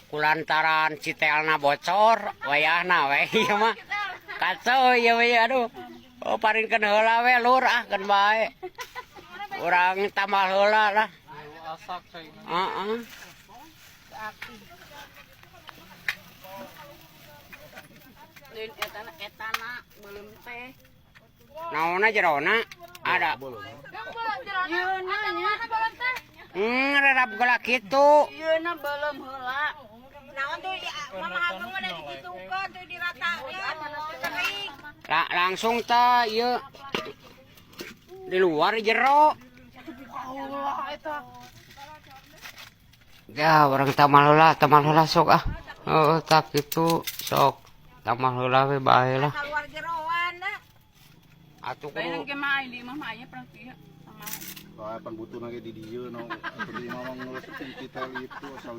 kulantaran citelna bocor wayahna we ieu mah kacau ieu we aduh oh paringkeun heula we lur keun bae urang tambal heula lah heeh Lain etana belum teh. naonna jerona ada Yeuna nya. rerap geula kitu Yeuna belum heula. Naon tuh mama agung ada di kitu kan tuh diratakeun kering. langsung teh ieu di luar jero Allah eta. ya orang tamal heula sok ah oh tak itu sok tamal heula we bae lah Keluar jeroan dah. atuh Lain kudu ge mah di mah aya perang kieu sama. Kalau pan butuh nage di dieu no, atuh di mamang ngurus kita itu asal